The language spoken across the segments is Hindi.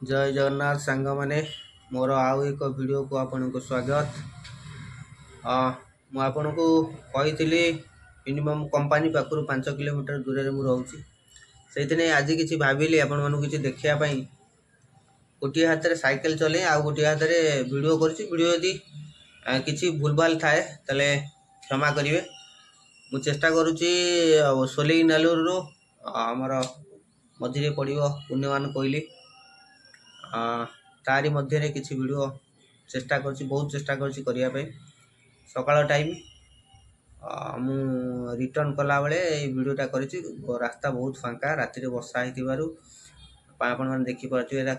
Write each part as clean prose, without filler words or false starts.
जय जगन्नाथ सांग माने मोर आउ एक वीडियो को आपन को स्वागत। मु आपन को कही मिनिमम कंपनी पाखु 5 किलोमीटर दूर रे मु रहउची सेइतने आज किछि भाबिली आपन मानु किछि देखिया पई गोटे हाथ रे साइकिल चले आ गोटे हाथ रे वीडियो करछि। वीडियो यदि किछि भूलभाल थाए तले क्षमा करिवे। मु चेष्टा करूची सोलेई नालूर रो हमर मझिरे पड़ियो पुण्यवान कोइली तारी मध्य रे किछि वीडियो चेष्टा करछि, बहुत चेष्टा करछि करिया पे। सकाळ टाइम मु रिटर्न कला बेले ए वीडियोटा करिछि। रास्ता बहुत फांका, राति रे वर्षा हेतिबारु आपण मन देखि परछु एरा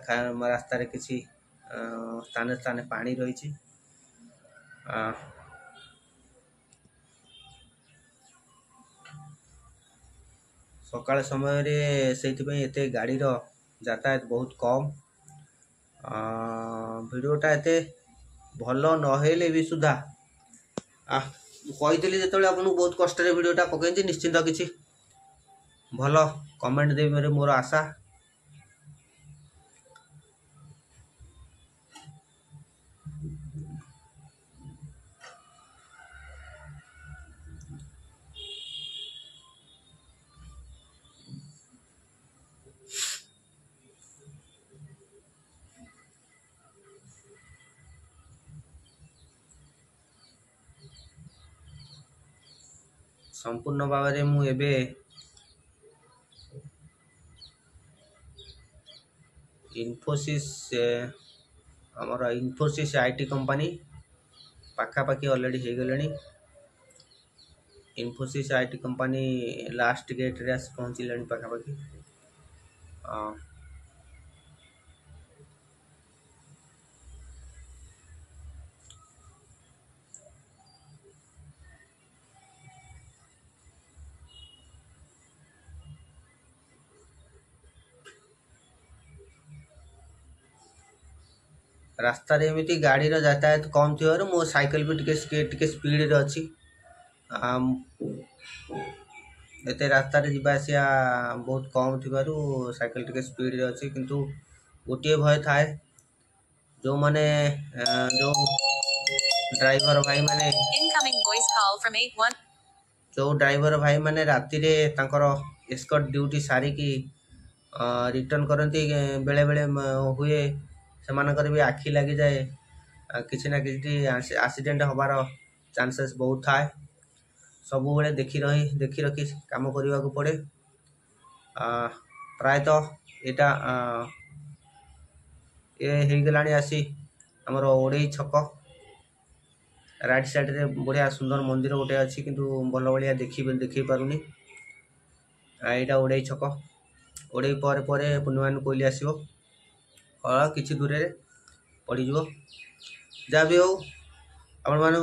रास्ता रे किछि स्थाने स्थाने पानी रहिछि। सकाळ समय रे सेति पई एते गाड़ी रो यातायात बहुत कम। वीडियोटा एते भलो न हेले भी सुधा कहीली जो आपको बहुत कष्ट वीडियोटा पकई निश्चिंत किसी भलो कमेंट देवे मोर आशा। संपूर्ण भाव में मु एबे इन्फोसिस हमर इन्फोसिस आईटी कंपनी पाखापाखि ऑलरेडी हो गले। Infosys IT company last gate रे आस पहुँचले पाखापाखि। रास्ता रे एमिति गाड़ी रो यातायात कम थिबारु मो साइकिल भी टिके स्पीड रे अछि। एते रास्ता रे जिबा आसिया बहुत कम थिबारु साइकिल टिके स्पीड रे अछि। किंतु गोटे भय थाए जो माने जो ड्राइवर भाई माने जो ड्राइवर भाई माने राति रे तांकर एस्कॉर्ट ड्यूटी सारी की रिटर्न करती बेले बेले हुए सेमानकर भी आखि लगी जाए किसी ना किसी एक्सीडेंट हबार चांसेस बहुत थाए। सब बेले देखी रखी काम करने को पड़े। प्रायतः एटा ये हो गलानी आसी हमर ओडई छक राइट साइड रे बढ़िया सुंदर मंदिर गोटे अच्छी किंतु भल भाया देखी पारुनी। यहाँ ओडई छक ओडई पर पुण्यवान कोइली आसो किसी दूर रे पड़ज जहाँ भी हो आपण मान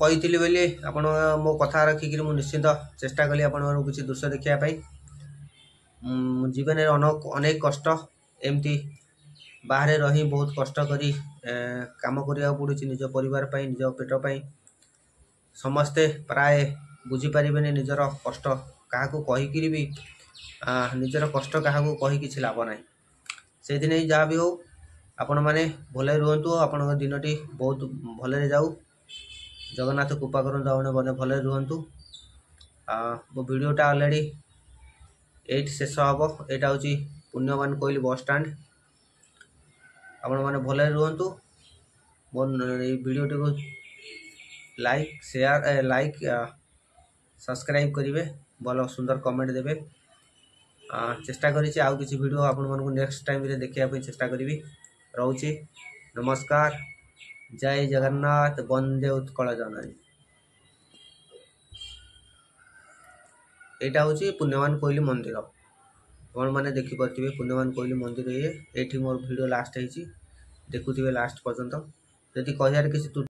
कही बोली आपण मो कथा रखिक निश्चिंत चेष्टा कली आपण मान किसी दृश्य देखापी। जीवन अनेक कष्ट एमती बाहर रही बहुत कष्ट करी काम करने पड़ू निज परिवार पाई निज पेट पाई। समस्ते प्राय बुझीपारे निजर कष्ट क्या कहीकि भी निजर कष्ट क्या कही कि लाभ ना से जहाँ भी हो आपण मैंने भले रुहतु आपण दिनटी बहुत भले जाऊ। जगन्नाथ कृपा करूँ आपने भले रुहतु। मो वीडियोटा ऑलरेडी एट शेष हम यहाँ हूँ पुण्यवान कोइली बस स्टैंड। आपण मैंने भले रुहतु। मो वीडियोटी को लाइक शेयर सब्सक्राइब करेंगे भल सुंदर कमेंट देवे। चेष्टा करी आउ किसी वीडियो आपण मानक नेक्स्ट टाइम रे देखिया चेष्टा करी। रोची नमस्कार। जय जगन्नाथ वंदे उत्कल जननी। यहाँ हूँ पुण्यवान कोइली मंदिर आपण मैंने देखिपे पुण्यवान कोइली मंदिर ये मोर वीडियो लास्ट है देखुवे लास्ट पर्यंत। यदि कहार किसी